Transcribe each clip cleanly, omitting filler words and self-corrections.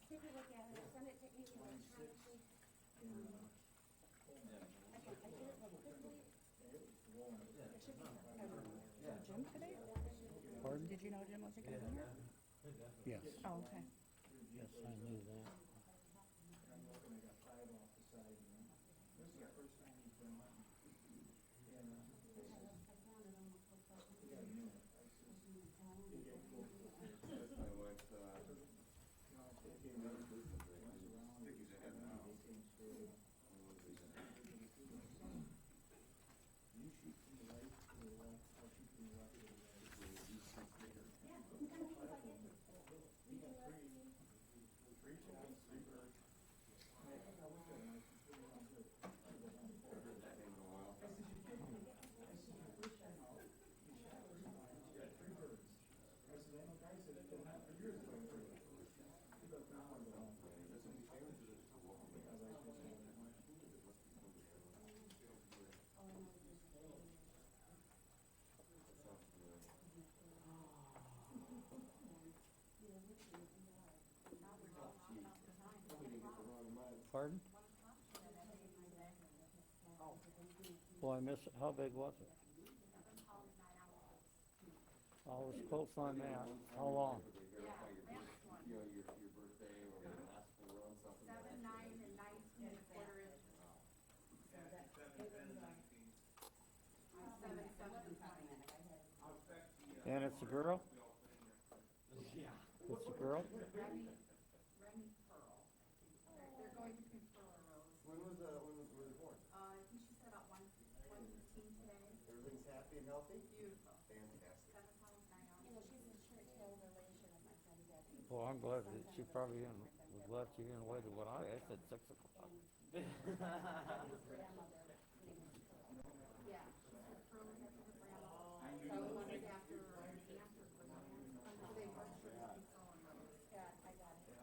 Take a look at it, send it to Amy electronically. I did it real quickly. It should be. Jim today? Pardon? Did you know Jim wasn't coming here? Yes, Oh, okay. yes, I knew that. Pardon? Well, I missed it. How big was it? I was close on that. How long? And it's a girl? It's a girl? Remy Pearl. They're going to confer a rose. When were they born? I think she said about 1:15 today. Everything's happy and healthy? Beautiful. Fantastic. 7 pounds, 9 ounces. You know, she's a church hill relation of my friend Debbie. Well, I'm glad that she probably was glad she didn't wait what I said 6 o'clock. Debbie's grandmother name was Pearl. Yeah, she's her Pearl is after her grandma. So I wondered after her aunt or grandma. They both should be confer a rose. Yeah, I got it.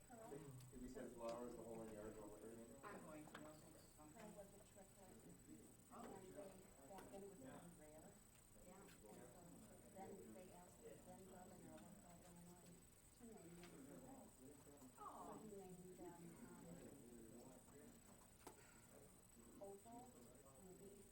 Pearl. Did we send flowers the whole yard over there? I'm going to. Oh. Pearl was a trickle. And they, back then it was very rare. Yeah. And so then they asked the then governor of Illinois to name them Pearl. So he named them Opal, Ruby,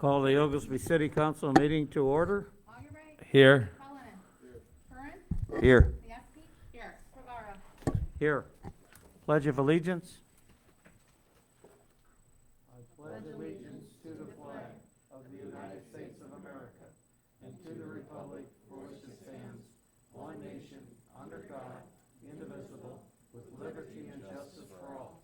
Call the Oglesby City Council meeting to order. Augubright. Here. Cullinan. Curran. Here. Mieski. Here. Rivera. Here. Pledge of allegiance. I pledge allegiance to the flag of the United States of America and to the republic for which it stands, one nation, under God, indivisible, with liberty and justice for all.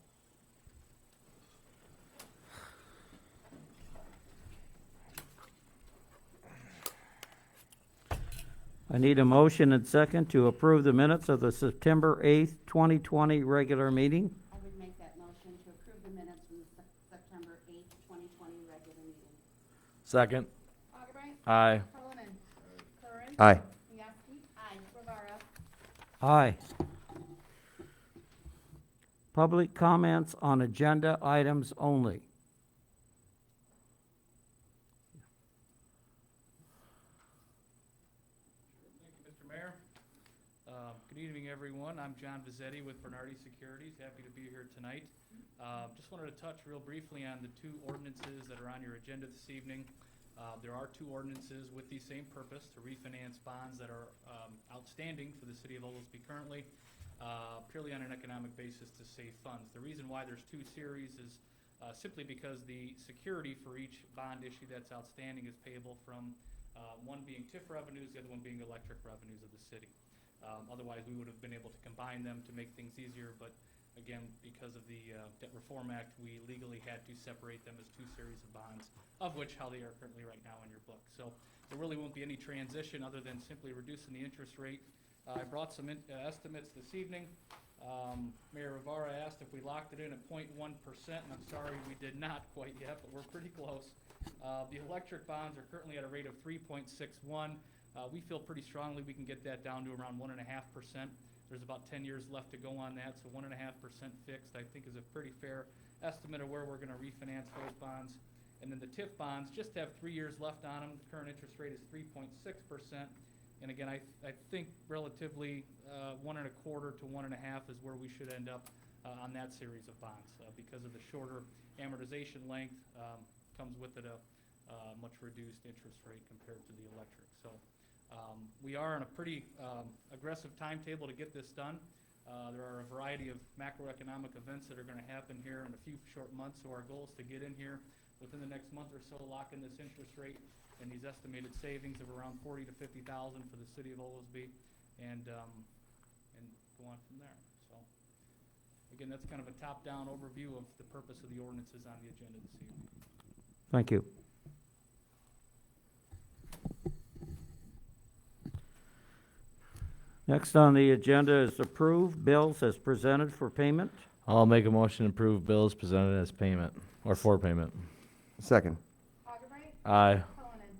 I need a motion and second to approve the minutes of the September 8th, 2020 regular meeting. I would make that motion to approve the minutes from the September 8th, 2020 regular meeting. Second. Augubright. Aye. Cullinan. Curran. Aye. Mieski. Aye. Rivera. Aye. Public comments on agenda items only. Thank you, Mr. Mayor. Good evening, everyone. I'm John Vizzetti with Bernardi Securities. Happy to be here tonight. Just wanted to touch real briefly on the two ordinances that are on your agenda this evening. There are two ordinances with the same purpose, to refinance bonds that are outstanding for the city of Oglesby currently, purely on an economic basis to save funds. The reason why there's two series is simply because the security for each bond issue that's outstanding is payable from one being TIF revenues, the other one being electric revenues of the city. Otherwise, we would have been able to combine them to make things easier, but again, because of the Debt Reform Act, we legally had to separate them as two series of bonds, of which how they are currently right now in your book. So there really won't be any transition other than simply reducing the interest rate. I brought some estimates this evening. Mayor Rivera asked if we locked it in at 0.1%, and I'm sorry we did not quite yet, but we're pretty close. The electric bonds are currently at a rate of 3.61. We feel pretty strongly we can get that down to around 1.5%. There's about 10 years left to go on that, so 1.5% fixed, I think, is a pretty fair estimate of where we're going to refinance those bonds. And then the TIF bonds just have 3 years left on them. The current interest rate is 3.6%. And again, I think relatively 1.25 to 1.5 is where we should end up on that series of bonds. Because of the shorter amortization length, comes with it a much reduced interest rate compared to the electric. So we are on a pretty aggressive timetable to get this done. There are a variety of macroeconomic events that are going to happen here in a few short months, so our goal is to get in here within the next month or so, lock in this interest rate and these estimated savings of around $40,000 to $50,000 for the city of Oglesby, and go on from there. So again, that's kind of a top-down overview of the purpose of the ordinances on the agenda this evening. Thank you. Next on the agenda is approve bills as presented for payment. I'll make a motion to approve bills presented as payment, or for payment. Second. Augubright. Aye. Cullinan.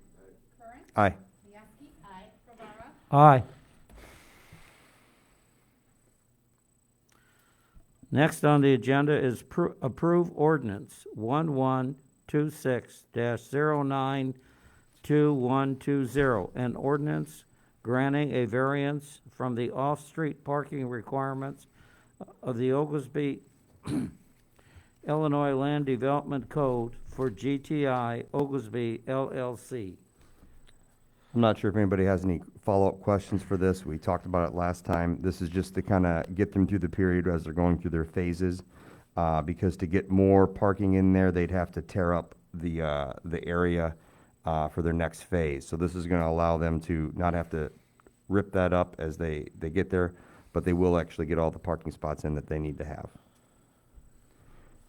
Curran. Aye. Mieski. Aye. Rivera. Aye. Next on the agenda is approve ordinance 1126-092120, an ordinance granting a variance from the off-street parking requirements of the Oglesby, Illinois Land Development Code for GTI Oglesby LLC. I'm not sure if anybody has any follow-up questions for this. We talked about it last time. This is just to kind of get them through the period as they're going through their phases. Because to get more parking in there, they'd have to tear up the area for their next phase. So this is going to allow them to not have to rip that up as they get there, but they will actually get all the parking spots in that they need to have.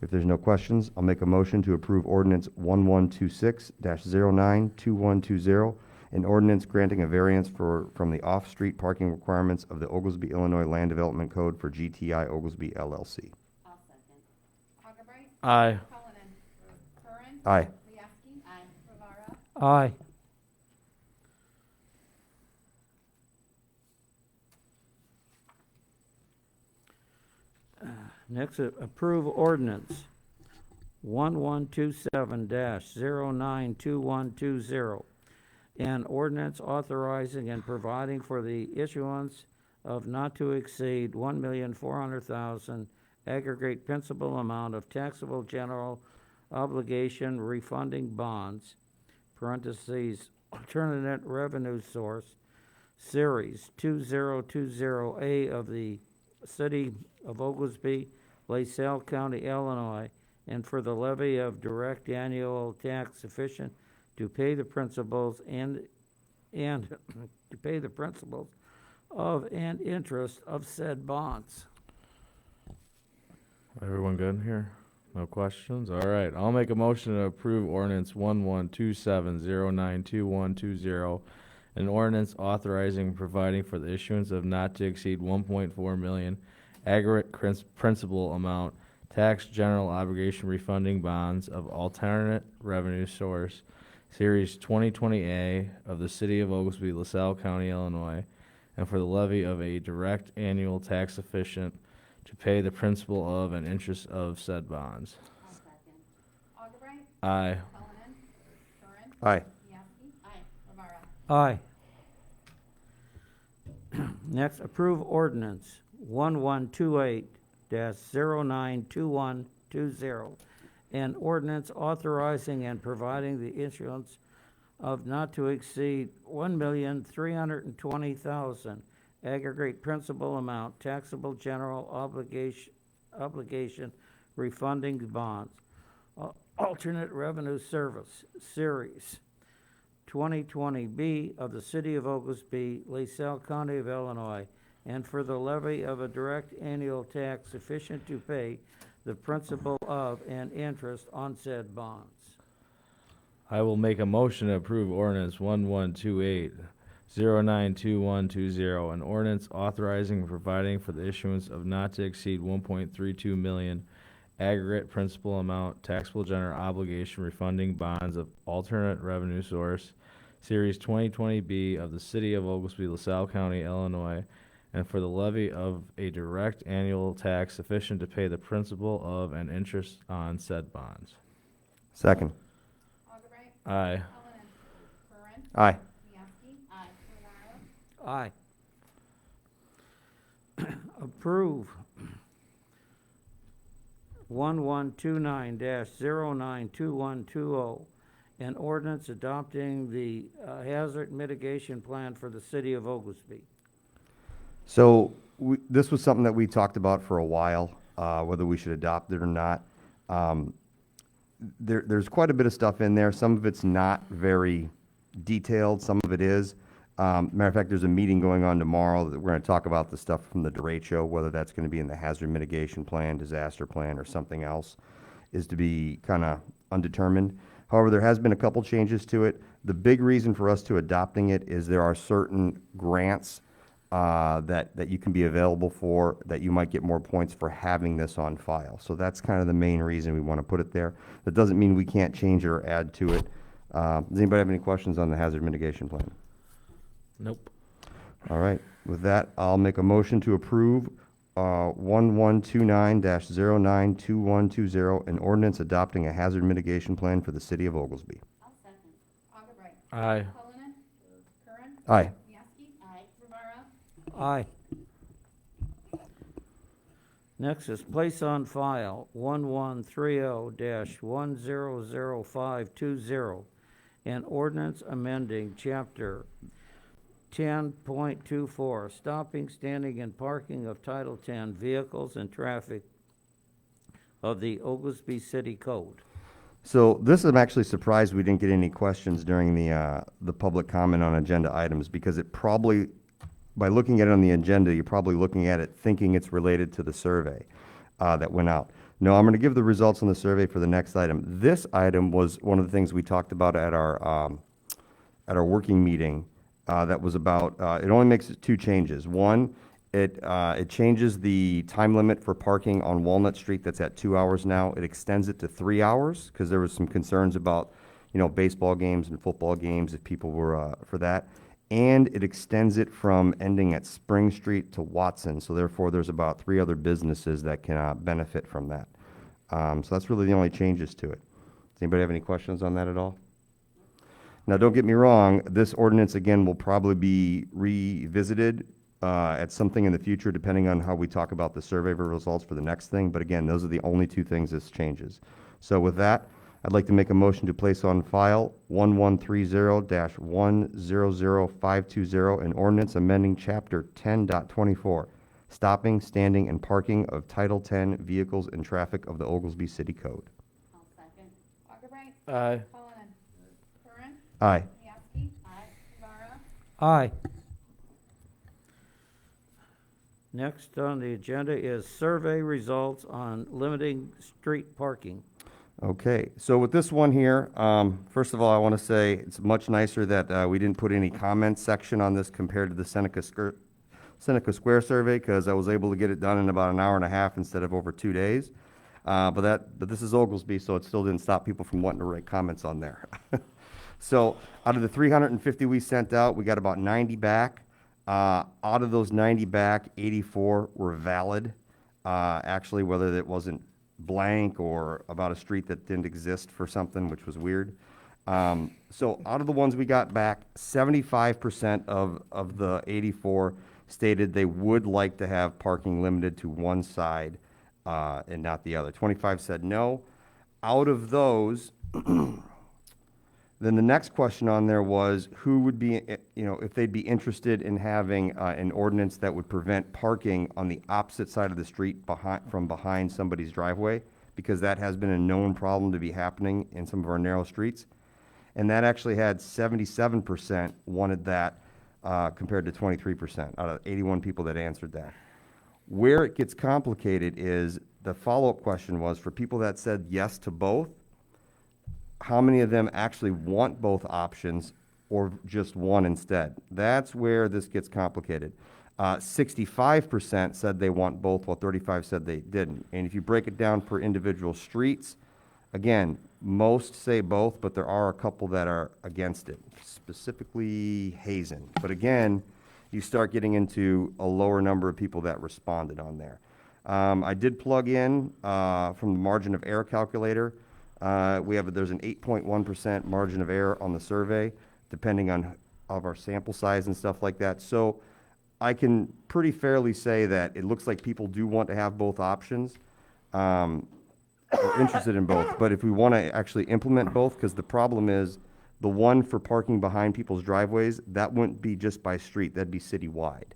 If there's no questions, I'll make a motion to approve ordinance 1126-092120, an ordinance granting a variance from the off-street parking requirements of the Oglesby, Illinois Land Development Code for GTI Oglesby LLC. I'll second. Augubright. Aye. Cullinan. Curran. Aye. Mieski. Aye. Rivera. Aye. Next, approve ordinance 1127-092120, an ordinance authorizing and providing for the issuance of not to exceed $1,400,000 aggregate principal amount of taxable general obligation refunding bonds parentheses, alternate revenue source, Series 2020A of the City of Oglesby, LaSalle County, Illinois, and for the levy of direct annual tax sufficient to pay the principals and to pay the principals of and interest of said bonds. Everyone good here? No questions? All right, I'll make a motion to approve ordinance 1127092120, an ordinance authorizing and providing for the issuance of not to exceed 1.4 million aggregate principal amount tax general obligation refunding bonds of alternate revenue source, Series 2020A of the City of Oglesby, LaSalle County, Illinois, and for the levy of a direct annual tax sufficient to pay the principal of and interest of said bonds. I'll second. Augubright. Aye. Cullinan. Curran. Aye. Mieski. Aye. Rivera. Aye. Next, approve ordinance 1128-092120, an ordinance authorizing and providing the issuance of not to exceed $1,320,000 aggregate principal amount taxable general obligation refunding bonds. Alternate revenue service, Series 2020B of the City of Oglesby, LaSalle County of Illinois, and for the levy of a direct annual tax sufficient to pay the principal of and interest on said bonds. I will make a motion to approve ordinance 1128092120, an ordinance authorizing and providing for the issuance of not to exceed 1.32 million aggregate principal amount taxable general obligation refunding bonds of alternate revenue source, Series 2020B of the City of Oglesby, LaSalle County, Illinois, and for the levy of a direct annual tax sufficient to pay the principal of and interest on said bonds. Second. Augubright. Aye. Cullinan. Curran. Aye. Mieski. Aye. Rivera. Aye. Approve 1129-092120, an ordinance adopting the hazard mitigation plan for the City of Oglesby. So this was something that we talked about for a while, whether we should adopt it or not. There's quite a bit of stuff in there. Some of it's not very detailed. Some of it is. Matter of fact, there's a meeting going on tomorrow that we're going to talk about the stuff from the derecho, whether that's going to be in the hazard mitigation plan, disaster plan, or something else, is to be kind of undetermined. However, there has been a couple changes to it. The big reason for us to adopting it is there are certain grants that you can be available for, that you might get more points for having this on file. So that's kind of the main reason we want to put it there. That doesn't mean we can't change it or add to it. Does anybody have any questions on the hazard mitigation plan? Nope. All right, with that, I'll make a motion to approve 1129-092120, an ordinance adopting a hazard mitigation plan for the City of Oglesby. I'll second. Augubright. Aye. Cullinan. Curran. Aye. Mieski. Aye. Rivera. Aye. Next is place on file 1130-100520, an ordinance amending Chapter 10.24, stopping, standing, and parking of Title 10 vehicles and traffic of the Oglesby City Code. So this, I'm actually surprised we didn't get any questions during the public comment on agenda items, because it probably, by looking at it on the agenda, you're probably looking at it thinking it's related to the survey that went out. No, I'm going to give the results on the survey for the next item. This item was one of the things we talked about at our working meeting. That was about, it only makes two changes. One, it changes the time limit for parking on Walnut Street that's at 2 hours now. It extends it to 3 hours, because there was some concerns about, baseball games and football games, if people were for that. And it extends it from ending at Spring Street to Watson, so therefore there's about 3 other businesses that can benefit from that. So that's really the only changes to it. Does anybody have any questions on that at all? Now, don't get me wrong, this ordinance, again, will probably be revisited at something in the future, depending on how we talk about the survey results for the next thing. But again, those are the only two things this changes. So with that, I'd like to make a motion to place on file 1130-100520, an ordinance amending Chapter 10.24, stopping, standing, and parking of Title 10 Vehicles and Traffic of the Oglesby City Code. I'll second. Augubright. Aye. Cullinan. Curran. Aye. Mieski. Aye. Rivera. Aye. Next on the agenda is survey results on limiting street parking. Okay, so with this one here, first of all, I want to say it's much nicer that we didn't put any comments section on this compared to the Seneca Square survey, because I was able to get it done in about an hour and a half instead of over 2 days. But this is Oglesby, so it still didn't stop people from wanting to write comments on there. So out of the 350 we sent out, we got about 90 back. Out of those 90 back, 84 were valid. Actually, whether it wasn't blank or about a street that didn't exist for something, which was weird. So out of the ones we got back, 75% of the 84 stated they would like to have parking limited to one side and not the other. 25 said no. Out of those, then the next question on there was who would be, if they'd be interested in having an ordinance that would prevent parking on the opposite side of the street from behind somebody's driveway, because that has been a known problem to be happening in some of our narrow streets. And that actually had 77% wanted that compared to 23% out of 81 people that answered that. Where it gets complicated is the follow-up question was for people that said yes to both, how many of them actually want both options or just one instead? That's where this gets complicated. 65% said they want both, while 35% said they didn't. And if you break it down per individual streets, again, most say both, but there are a couple that are against it, specifically Hazen. But again, you start getting into a lower number of people that responded on there. I did plug in from the margin of error calculator. There's an 8.1% margin of error on the survey, depending on of our sample size and stuff like that. So I can pretty fairly say that it looks like people do want to have both options, or interested in both. But if we want to actually implement both, because the problem is the one for parking behind people's driveways, that wouldn't be just by street, that'd be citywide.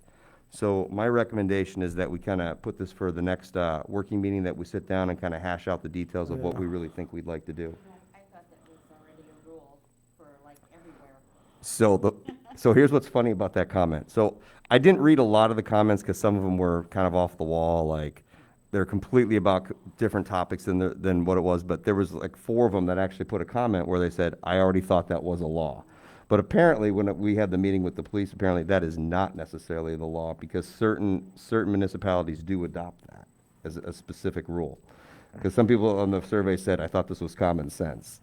So my recommendation is that we kind of put this for the next working meeting, that we sit down and kind of hash out the details of what we really think we'd like to do. I thought that was already a rule for like everywhere. So here's what's funny about that comment. So I didn't read a lot of the comments because some of them were kind of off the wall, like they're completely about different topics than what it was. But there was like 4 of them that actually put a comment where they said, I already thought that was a law. But apparently, when we had the meeting with the police, apparently that is not necessarily the law, because certain municipalities do adopt that as a specific rule. Because some people on the survey said, I thought this was common sense.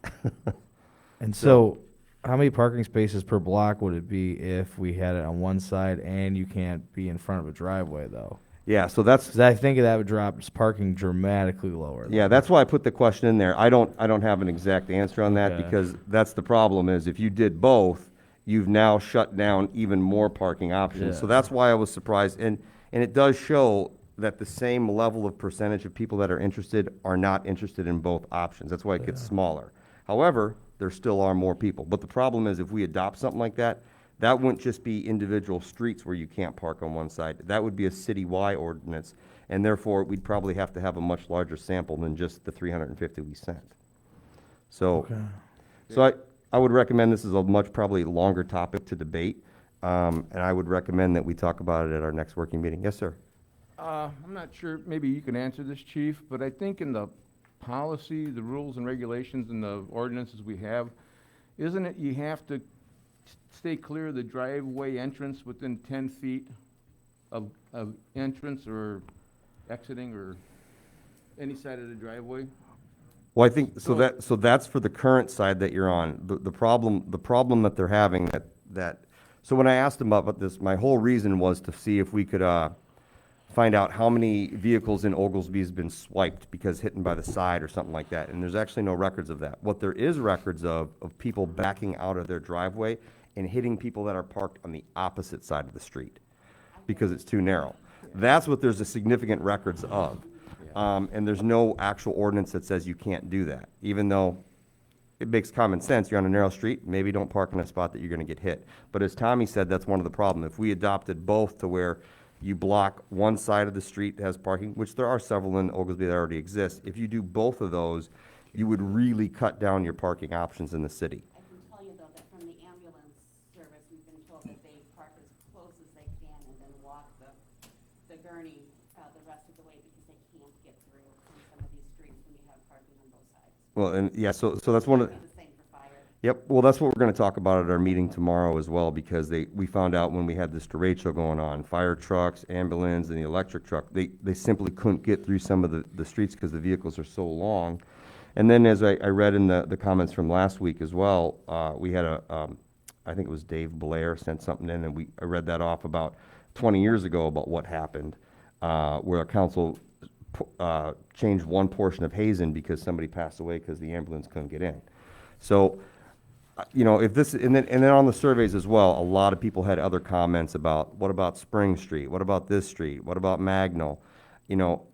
And so, how many parking spaces per block would it be if we had it on one side and you can't be in front of a driveway, though? Yeah, so that's 'Cause I think that would drop parking dramatically lower. Yeah, that's why I put the question in there. I don't have an exact answer on that, Okay. because that's the problem, is if you did both, you've now shut down even more parking options. So Yeah. that's why I was surprised. And it does show that the same level of percentage of people that are interested are not interested in both options. That's why it gets smaller. However, there still are more people. But the problem is, if we adopt something like that, that wouldn't just be individual streets where you can't park on one side. That would be a citywide ordinance, and therefore, we'd probably have to have a much larger sample than just the 350 we sent. So, I would recommend, this is a much probably longer topic to debate, and I would recommend that we talk about it at our next working meeting. Yes, sir. I'm not sure, maybe you can answer this, Chief, but I think in the policy, the rules and regulations and the ordinances we have, isn't it you have to stay clear of the driveway entrance within 10 feet of entrance or exiting or any side of the driveway? Well, I think, so that's for the current side that you're on. The problem that they're having so when I asked them about this, my whole reason was to see if we could find out how many vehicles in Oglesby has been swiped because hit by the side or something like that. And there's actually no records of that. What there is records of people backing out of their driveway and hitting people that are parked on the opposite side of the street because it's too narrow. That's what there's a significant records of. And there's no actual ordinance that says you can't do that, even though it makes common sense. You're on a narrow street, maybe don't park in a spot that you're gonna get hit. But as Tommy said, that's one of the problems. If we adopted both to where you block one side of the street that has parking, which there are several in Oglesby that already exist, if you do both of those, you would really cut down your parking options in the city. I can tell you though that from the ambulance service, we've been told that they park as close as they can and then walk the gurney, the rest of the way because they can't get through on some of these streets when you have parking on both sides. Well, and, yeah, so that's one of, It'll be the same for fire. yep, well, that's what we're gonna talk about at our meeting tomorrow as well, because we found out when we had this derecho going on, fire trucks, ambulance, and the electric truck, they simply couldn't get through some of the streets because the vehicles are so long. And then as I read in the comments from last week as well, we had I think it was Dave Blair sent something in, and I read that off about 20 years ago about what happened, where a council changed one portion of Hazen because somebody passed away because the ambulance couldn't get in. So, you know, if this, and then on the surveys as well, a lot of people had other comments about, what about Spring Street? What about this street? What about Magnol? You know,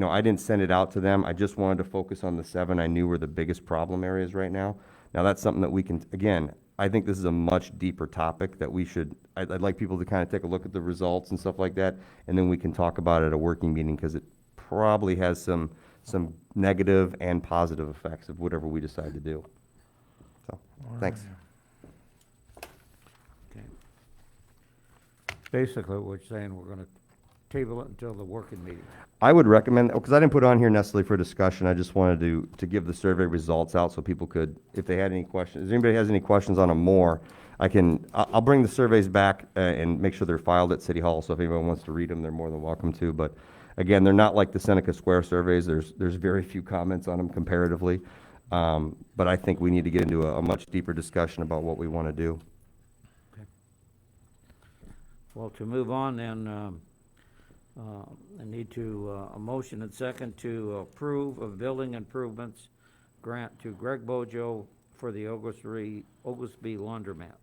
I didn't send it out to them. I just wanted to focus on the 7 I knew were the biggest problem areas right now. Now, that's something that we can, again, I think this is a much deeper topic that I'd like people to kind of take a look at the results and stuff like that, and then we can talk about it at a working meeting, because it probably has some negative and positive effects of whatever we decide to do. So, thanks. Okay. Basically, we're saying we're gonna table it until the working meeting. I would recommend, because I didn't put it on here necessarily for discussion, I just wanted to give the survey results out so people could, if they had any questions, if anybody has any questions on them more, I'll bring the surveys back and make sure they're filed at City Hall, so if anyone wants to read them, they're more than welcome to. But again, they're not like the Seneca Square surveys. There's very few comments on them comparatively. But I think we need to get into a much deeper discussion about what we want to do. Well, to move on then, I need a motion and second to approve of building improvements grant to Greg Bojo for the Oglesby laundromat.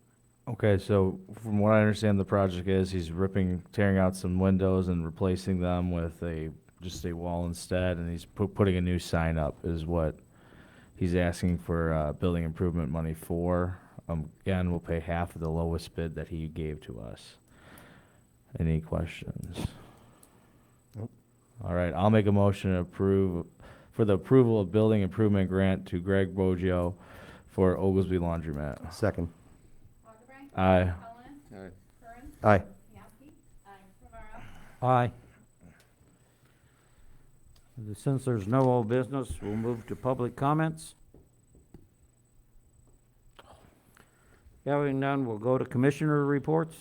Okay, so from what I understand, the project is he's tearing out some windows and replacing them with just a wall instead, and he's putting a new sign up is what he's asking for building improvement money for. Again, we'll pay half of the lowest bid that he gave to us. Any questions? Nope. All right, I'll make a motion to for the approval of building improvement grant to Greg Bojo for Oglesby Laundromat. Second. Augubright. Aye. Cullen. Aye. Curran. Aye. Miyake. Aye. Rivera. Aye. Since there's no old business, we'll move to public comments. Having none, we'll go to commissioner reports.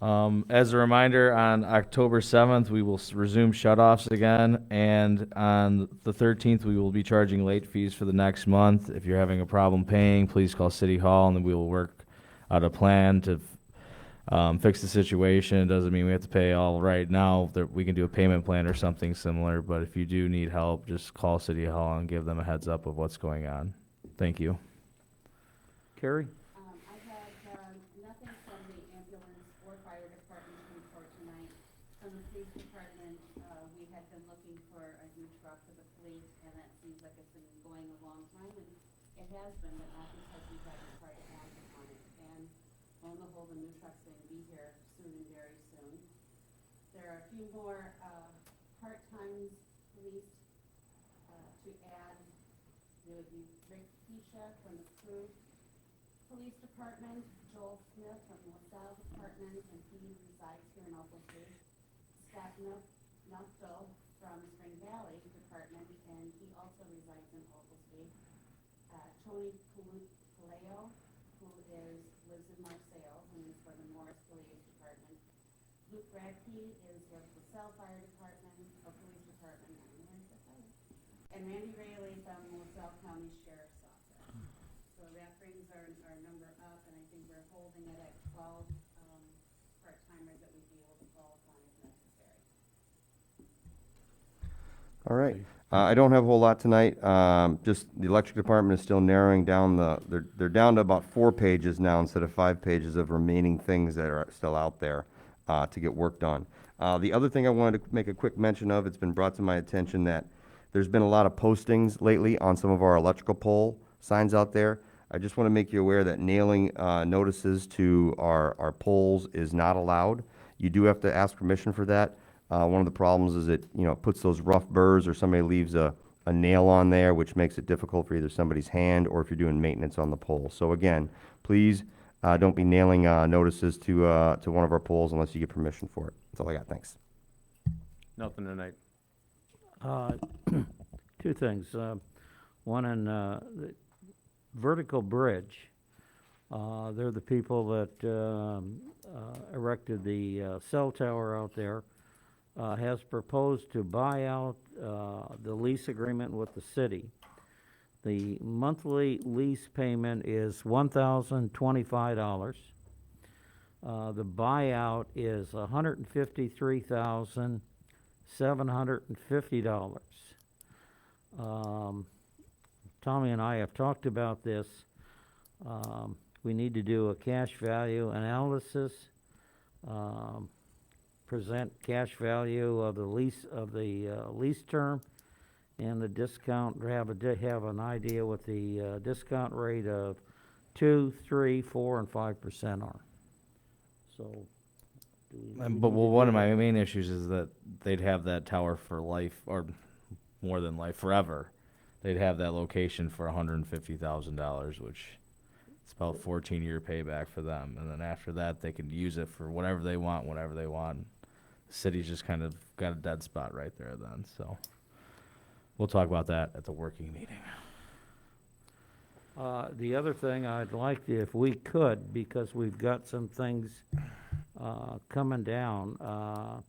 As a reminder, on October 7th, we will resume shut-offs again, and on the 13th, we will be charging late fees for the next month. If you're having a problem paying, please call City Hall, and then we will work out a plan to fix the situation. It doesn't mean we have to pay all right now. We can do a payment plan or something similar, but if you do need help, just call City Hall and give them a heads up of what's going on. Thank you. Carrie? I had nothing from the ambulance or fire department report tonight. From the police department, we had been looking for a new truck for the police, and that seems like it's been going a long time, and it has been, but not because we've had to try to act upon it. And lo and behold, the new truck's going to be here soon and very soon. There are a few more part-time police to add. There would be Rick Keisha from the crew police department, Joel Smith from the LaSalle department, and he resides here in Oglesby. Scott Nufto from Spring Valley department, and he also resides in Oglesby. Tony Caleo, who lives in Marseilles and is for the Morris Police Department. Luke Radke is with the LaSalle Fire Department, or Police Department, and Randy Rayleigh from LaSalle County Sheriff's Office. So that brings our number up, and I think we're holding it at 12 part-timers that we'd be able to call upon if necessary. All right. I don't have a whole lot tonight. Just the electric department is still narrowing down they're down to about 4 pages now instead of 5 pages of remaining things that are still out there to get work done. The other thing I wanted to make a quick mention of, it's been brought to my attention that there's been a lot of postings lately on some of our electrical poles signs out there. I just want to make you aware that nailing notices to our poles is not allowed. You do have to ask permission for that. One of the problems is it, it puts those rough burrs or somebody leaves a nail on there, which makes it difficult for either somebody's hand or if you're doing maintenance on the pole. So again, please don't be nailing notices to one of our poles unless you get permission for it. That's all I got. Thanks. Nothing tonight. Two things. One on the Vertical Bridge. They're the people that erected the cell tower out there. Has proposed to buy out the lease agreement with the city. The monthly lease payment is $1,025. The buyout is $153,750. Tommy and I have talked about this. We need to do a cash value analysis. Present cash value of the lease term and the discount, have an idea what the discount rate of 2, 3, 4, and 5% are. So, But one of my main issues is that they'd have that tower for life, or more than life, forever. They'd have that location for $150,000, which it's about 14-year payback for them. And then after that, they can use it for whatever they want, whenever they want. The city's just kind of got a dead spot right there then, so we'll talk about that at the working meeting. The other thing I'd like to, if we could, because we've got some things coming down,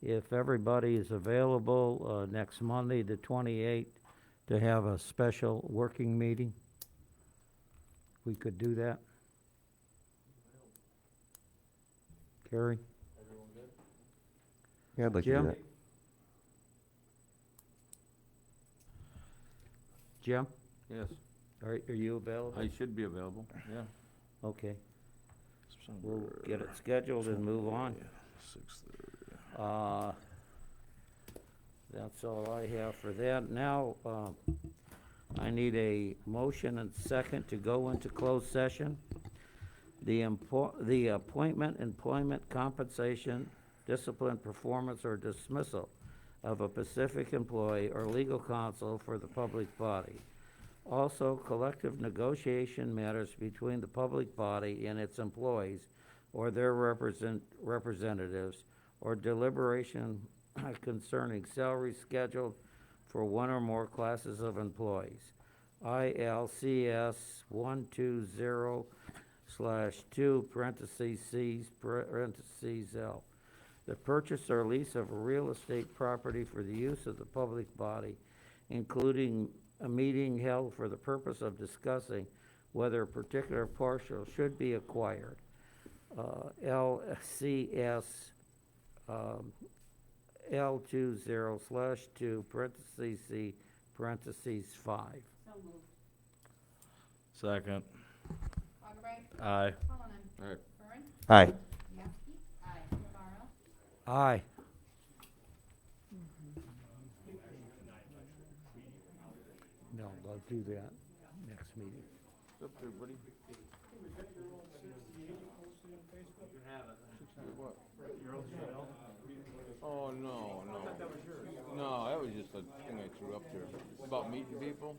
if everybody is available next Monday, the 28th, to have a special working meeting, we could do that. Carrie? Yeah, I'd like to do Jim? that. Jim, Yes, are you available? I should be available, yeah. Okay, we'll get it scheduled and move on. 6:30. That's all I have for that. Now, I need a motion and second to go into closed session. The appointment, employment, compensation, discipline, performance, or dismissal of a specific employee or legal counsel for the public body. Also, collective negotiation matters between the public body and its employees or their representatives, or deliberation concerning salaries scheduled for one or more classes of employees. ILCS 120/2, parentheses C, parentheses L. The purchase or lease of a real estate property for the use of the public body, including a meeting held for the purpose of discussing whether a particular parcel should be acquired. LCS L20/2, parentheses C, parentheses 5. So moved. Second. Augubright. Aye. Cullinan. All right. Curran. Aye. Yasti. Aye. Navarro. Aye. No, I'll do that next meeting. What's up, everybody? What? Oh, no. No, that was just a thing I threw up there. About meeting people?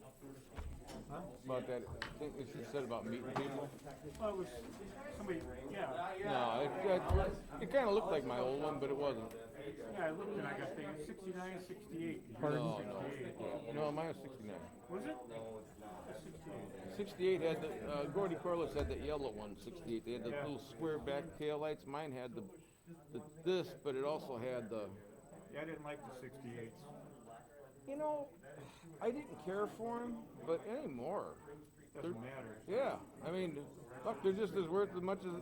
Huh? About that thing that you said about meeting people? Well, it was somebody, yeah. No, it kinda looked like my old one, but it wasn't. Yeah, I looked and I got thinking 69, 68. No, 68. no, mine was 69. Was it? 68 had the, Gordy Corliss had that yellow one, 68. They had the little square back taillights. Mine had this, but it also had the, Yeah, I didn't like the 68s. you know, I didn't care for them, but anymore. Doesn't matter. Yeah, I mean, look, they're just as worth as much as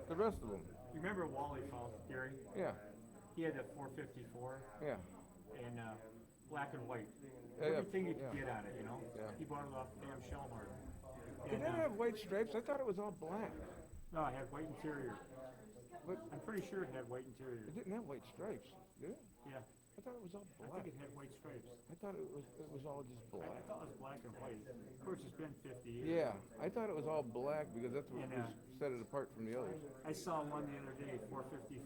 the rest of them. You remember Wally Funk, Gary? Yeah, He had that 454 yeah. and black and white. Yeah, Everything you yeah. could get on it, you know? Yeah. He bought it off damn Shellmart. Did that have white stripes? I thought it was all black. No, it had white interior. But I'm pretty sure it had white interior. it didn't have white stripes, did it? Yeah. I I thought it was all I black. think it had white stripes. I thought it was all just I black. thought it was black and white. Of course, it's been 50 years. Yeah, I thought it was all black because that's what And, was set it apart from the others. I saw one the other day, 454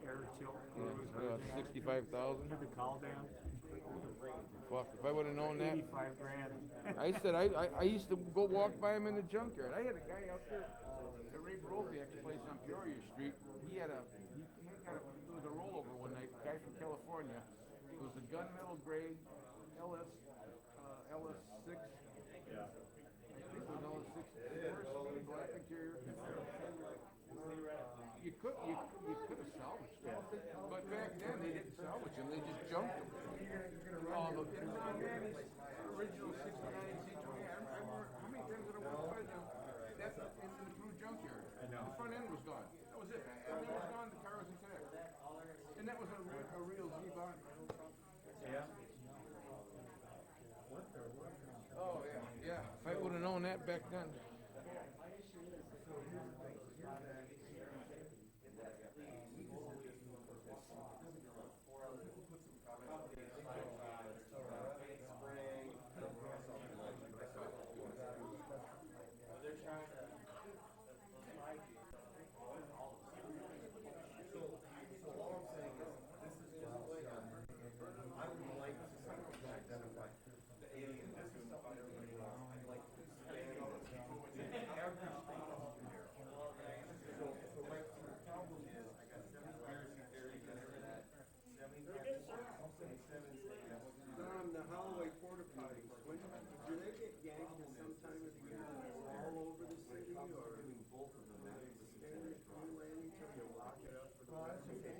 air tilt. Yeah, 65,000. Had the call down, Fuck, if I would've known that. 85 grand. I said, I used to go walk by him in the junkyard. I had a guy out there, the Ray Broviak's place on Peoria Street. He had it was a rollover one night, guy from California. It was a gunmetal gray LS6. Yeah. I think it was LS6. First, black interior. You could have salvaged them. But back then, they didn't salvage them, they just junked them. Oh, the original 69 C20, I remember how many times did I walk by them, that's in the through junkyard. The front end was gone, that was it, everything was gone, the car was intact. And that was a real G-Bond. Yeah. Oh, yeah, if I would've known that back then. Don, the Holloway porta potties, do they get yanked at some time of the year all over the city, or? Both of them. Standard new landing till you lock it up for the rest of the day?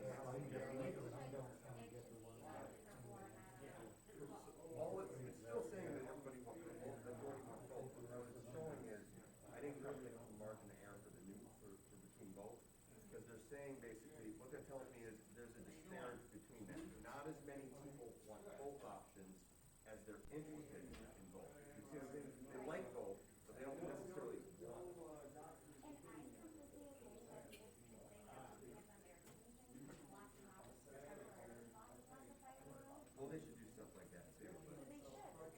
All it's still saying that everybody wants to vote, that voting wants both, but what it's showing is, I didn't calculate the margin of error for the new, for between both, because they're saying basically, what they're telling me is, there's a disparity between them. Not as many people want both options as they're interested in both. You see what I'm saying? They like both, but they don't necessarily want. Well, they should do stuff like that too. But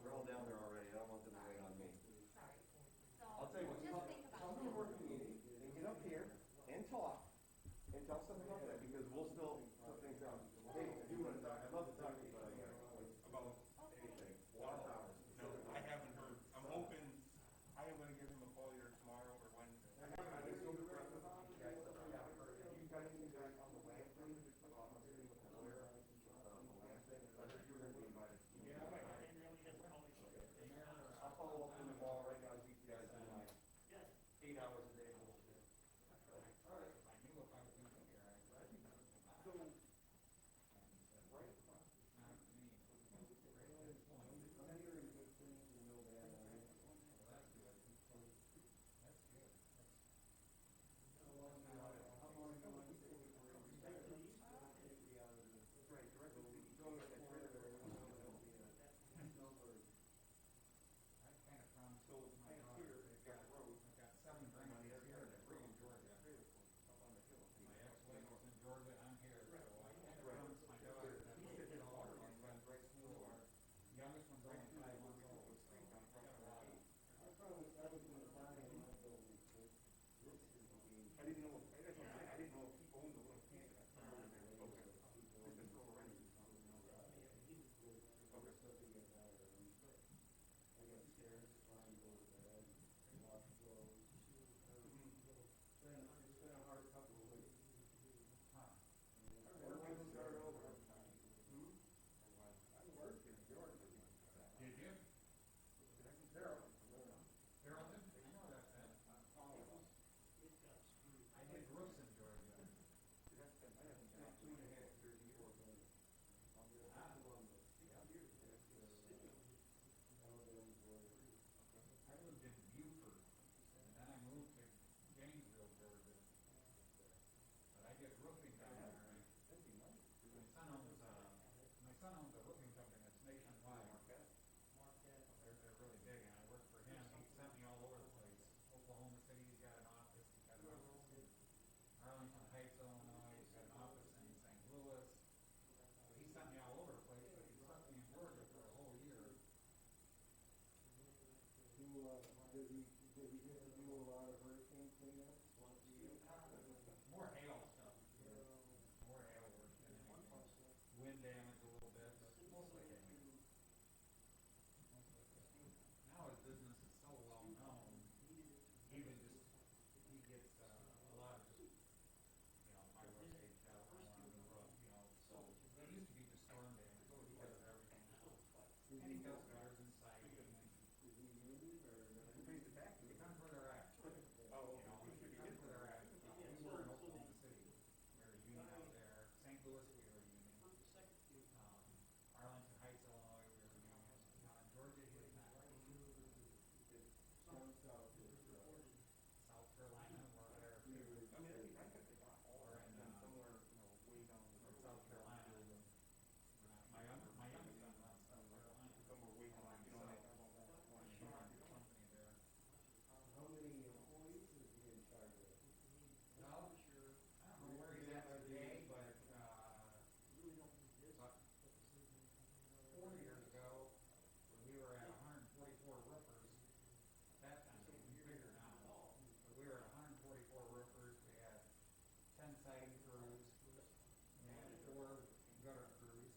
they're all down there already. I don't want them to wait on me. I'll tell you what, come to the working meeting and get up here and talk and tell something about that, because we'll still put things out. Hey, I do want to talk, I'd love to talk to you about anything, water towers. No, I haven't heard. I'm hoping, I am gonna give him a call either tomorrow or Wednesday. I just don't regret it. You guys haven't heard, have you got anything back on the land thing? I'm sitting with the lawyer, the land thing, I heard you were gonna be invited. Yeah, I'll follow up with them all right now, you guys in like 8 hours a day. All right. So, right. did he get to do a lot of hurricane cleanup once a year? More hail stuff, more hail work than anything. Wind damage a little bit, but mostly hail. Now his business is so well known, even just, he gets, a lot of just, my roof gauge shot on the roof, so it used to be just storm damage, so he does everything now. And he does gutters and siding, and Is he union or not? he pays the taxes, depends where they're at. Depends where they're at. We were in Oklahoma City, we were a union out there, St. Louis, we were a union. Arlington Heights, Illinois, we were a union. Georgia, he was not. Down south is, South Carolina, we're there. I mean, I could think of all, Or right, in, somewhere, way down the road. South Carolina. My youngest son runs South Carolina. Somewhere way down, like, One company there. how many employees is he in charge of? Well, I don't know where he's at today, but, about 4 years ago, when we were at 144 roofers, at that time, it was bigger now, but we were at 144 roofers, we had 10 siding crews, we had 4 gutter crews.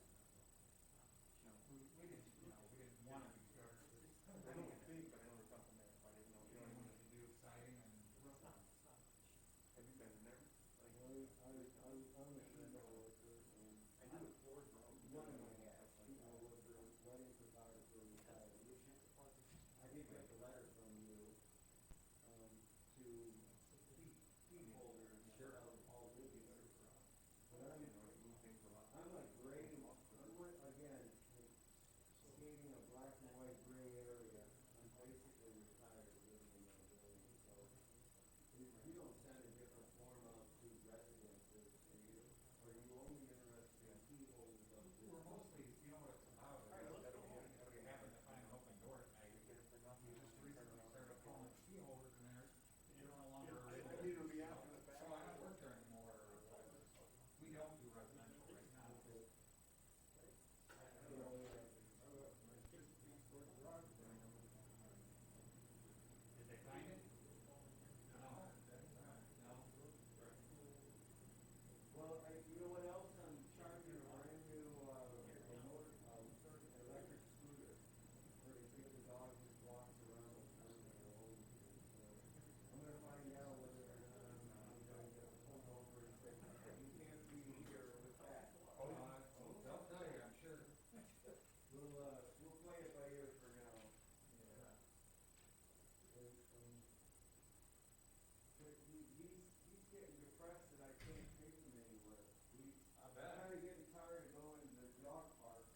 We didn't want to do gutters. I don't think, but I know there's something there, if I didn't know, We wanted to do siding and roofing. Have you been in there? Like, I'm a window worker and I do the floors, bro. one of my hats, window worker, wedding photographer, retired. I did get the letter from you, to key holder and Sure. all business. But I'm, Move things a lot. I'm like gray, again, like skating a black and white gray area. I'm basically retired living in my building, so you don't send a different form out to residences, do you? Or are you only interested in key holders of We're business? mostly, what it's about, if we happen to find an open door at night, we just recently started calling key holders in there, you're no longer. I need to be out in the back. So I don't work there anymore, we don't do residential right now. Did they find it? No. No. Well, you know what else? I'm charging a brand new, electric scooter where they take the dog and walks around the town and go home. So I'm gonna find out whether or not I'm going to pull over and say, you can't be here with that. They'll tell you, I'm sure. We'll play it by ear for now. Yeah. But he's getting depressed that I can't take him anywhere. I bet. I'm kinda getting tired of going to the dog parks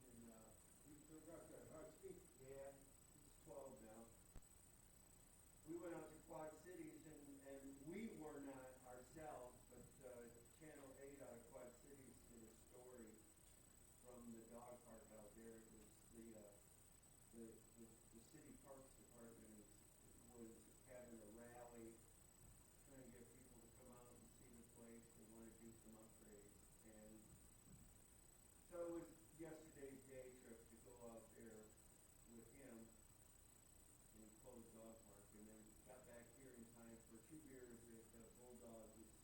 and, we still got that husky. Yeah, he's 12 now. We went out to Quad Cities and we were not ourselves, but, Channel 8 out of Quad Cities did a story from the dog park out there. It was the city parks department was having a rally, trying to get people to come out and see the place. They want to do some upgrades. And so it was yesterday's day trip to go out there with him in the closed dog park, and then got back here in time for 2 beers at Bulldog. This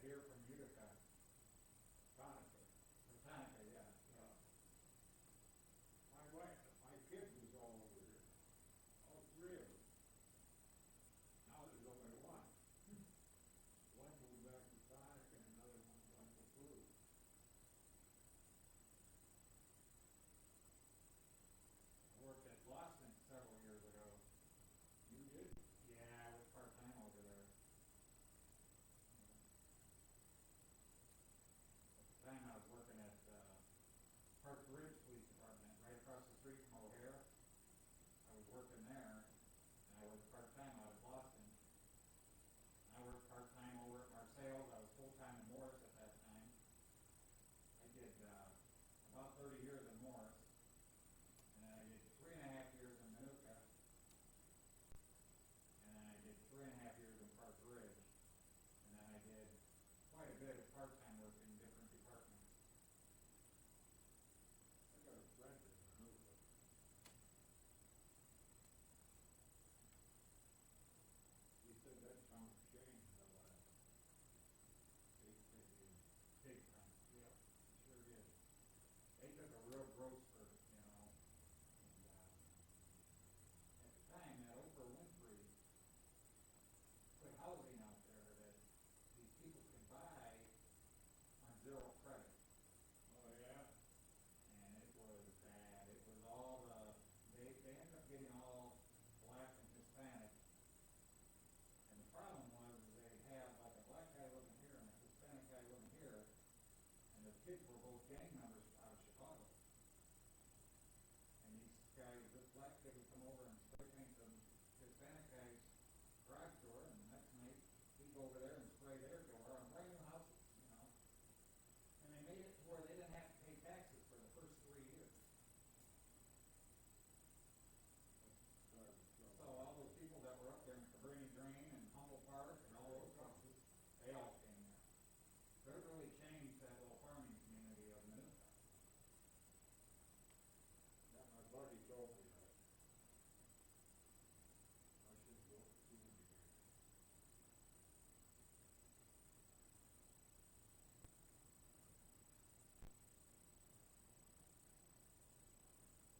here from Utica, Tonica, or Tonica, yeah, yeah. My wife, my kids was all over here, all three of them. Now there's only one. One moved back to Tonica and another one went to Peru. I worked at Lawson several years ago. You did? Yeah, I was part-time over there. At the time, I was working at, Park Ridge Police Department, right across the street from O'Hare. I was working there, and I worked part-time out of Boston. I worked part-time over at Marseilles. I was full-time in Morris at that time. I did, about 30 years in Morris, and then I did 3.5 years in Manuka, and then I did 3.5 years in Park Ridge, and then I did quite a bit of part-time work in different departments. I got a friend in Manuka. He said that town changed a lot. Big time, yeah, sure did. They took a real growth spurt, you know, and, at the time, that Oprah Winfrey put housing out there that these people could buy on zero credit. Oh, yeah? And it was bad. It was all they ended up getting all black and Hispanic. And the problem was is they'd have like a black guy living here and a Hispanic guy living here, and the kids were both gang members out of Chicago. And these guys, this black kid would come over and spray paint the Hispanic guy's garage door, and the next night he'd go over there and spray their door on brand new houses, you know. And they made it to where they didn't have to pay taxes for the first 3 years. So all those people that were up there in Cabrini Drain and Humboldt Park and all those houses, they all came there. So it really changed that little farming community of Manuka. Yeah, my buddy told me that. I should go see him again.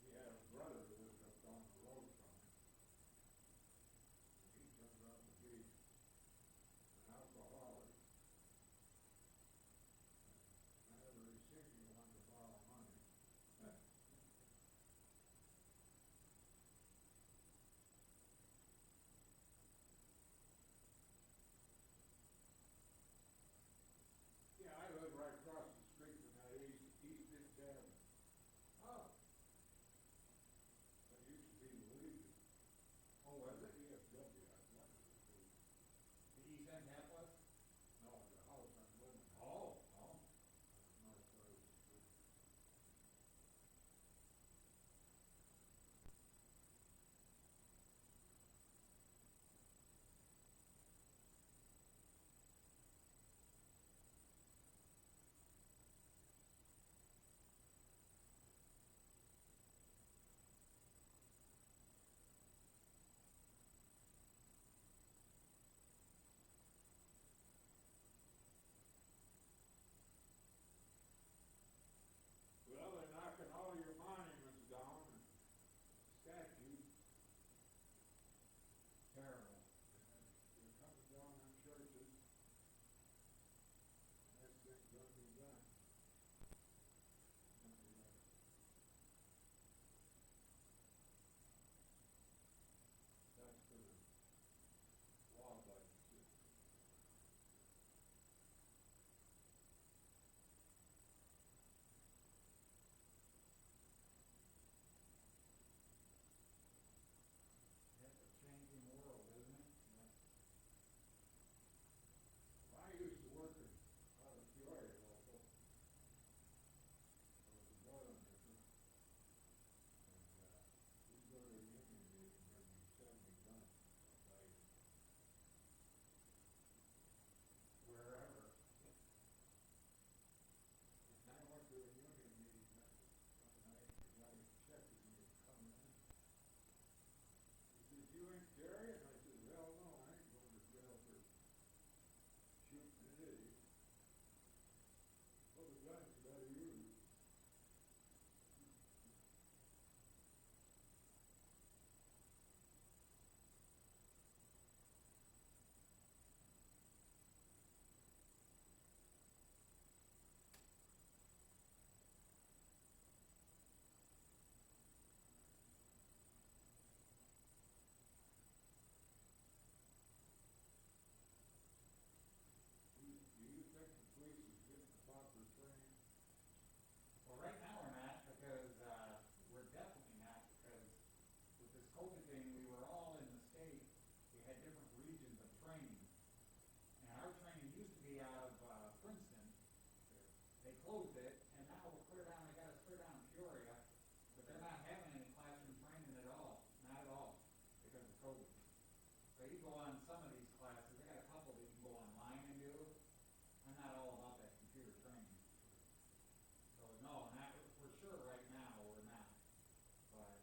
He had a brother who lived up down the road from him. And he turned out to be an alcoholic. closed it, and now we're clear down, they got us clear down in Peoria, but they're not having any classroom training at all, not at all, because of COVID. So you go on some of these classes, they got a couple that you can go online and do. I'm not all about that computer training. So no, not, for sure right now, we're not, but.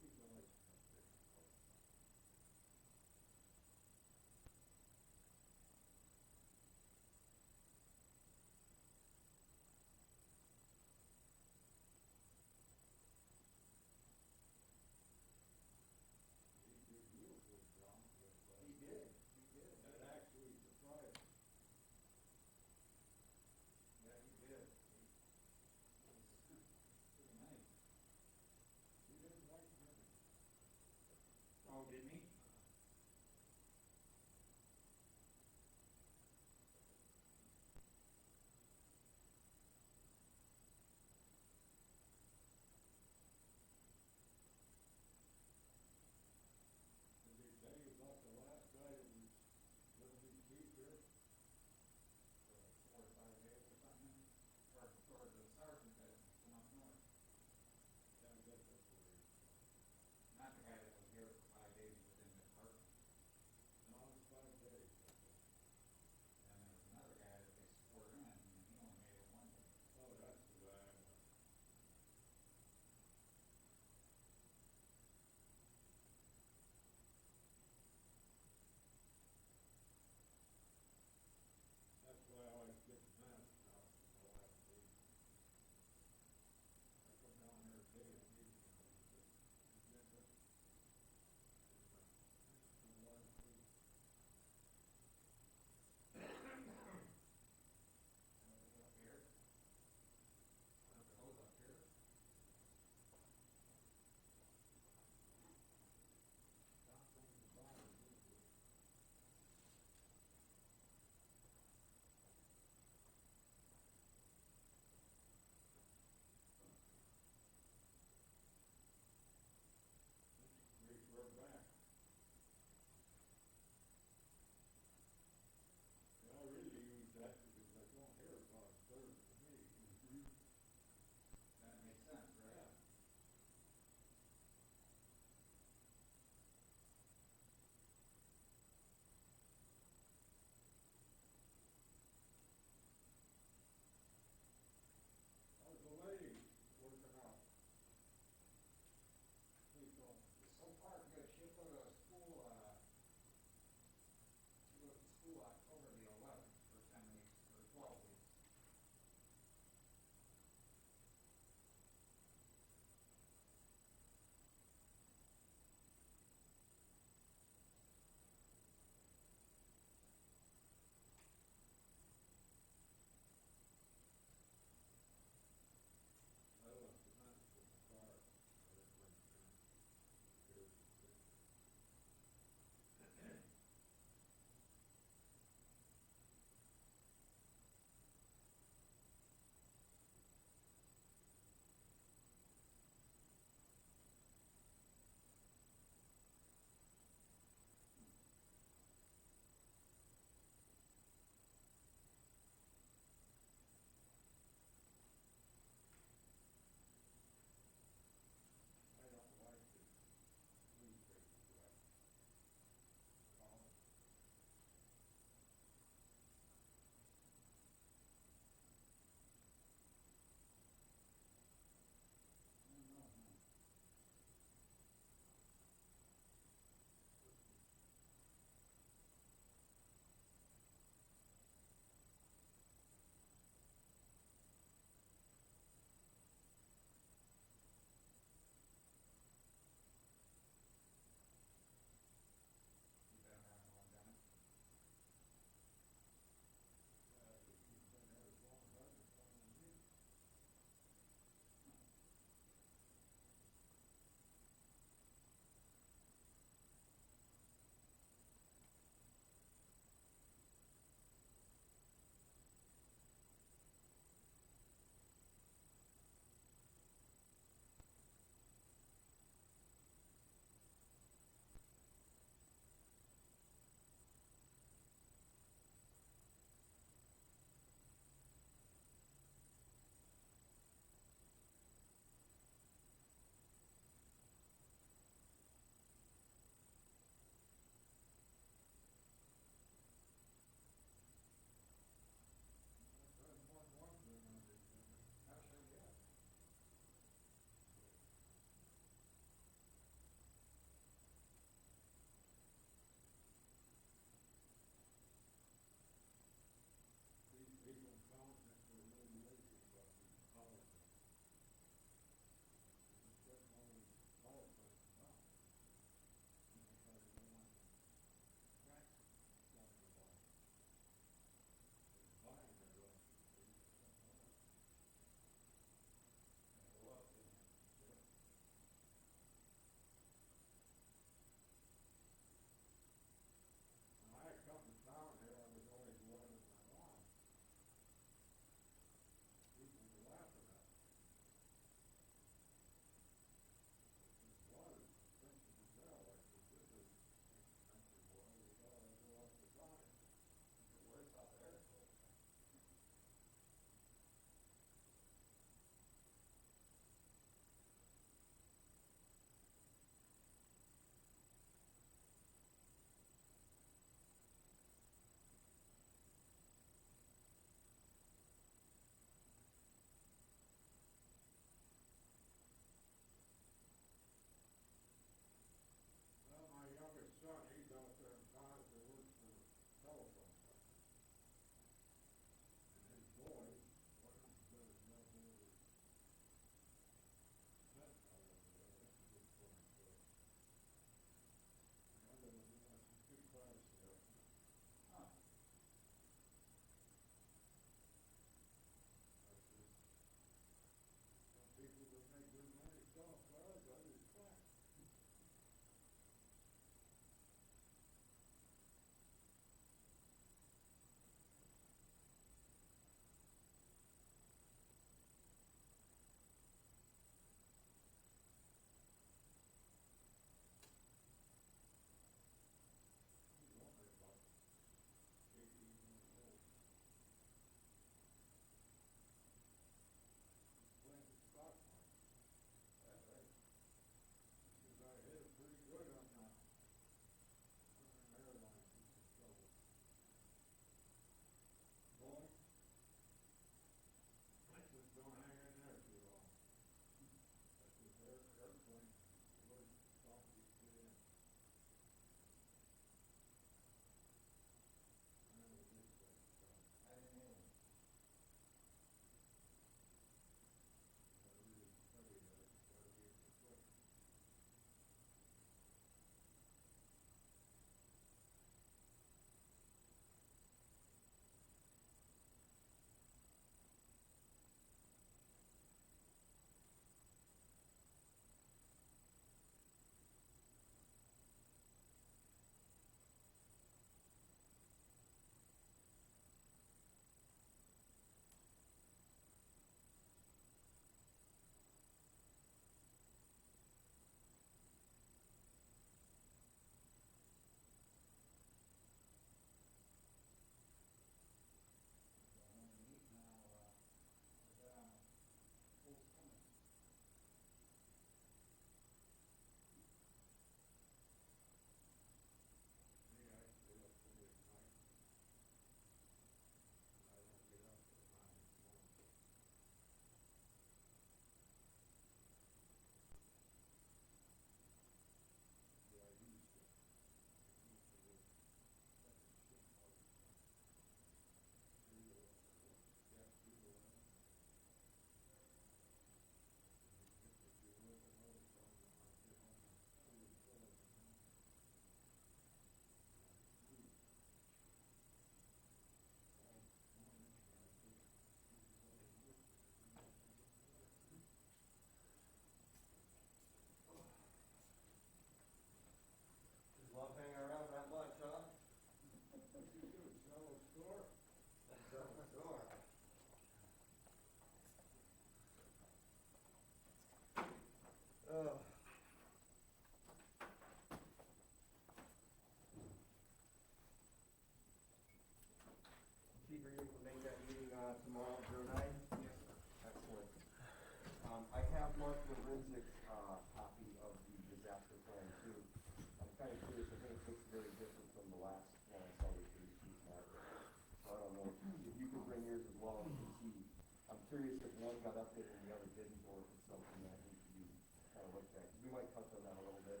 got updated and the other didn't, or if it's something that needs to be kind of looked at. We might touch on that a little bit.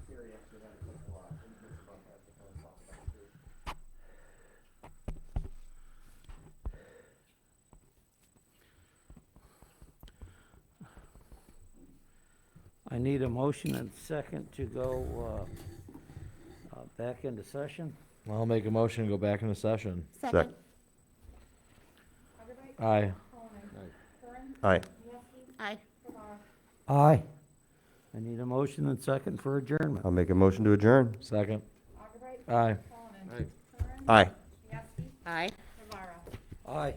Gary actually had a couple, inputs about that to kind of talk about too. I need a motion and second to go, back into session. I'll make a motion to go back into session. Second. Augubright. Aye. Coleman. Curran. Aye. Mieski. Aye. Rivera. Aye. I need a motion and second for adjournment. I'll make a motion to adjourn. Second. Augubright. Aye. Coleman. Aye. Curran. Aye. Mieski. Aye. Rivera. Aye.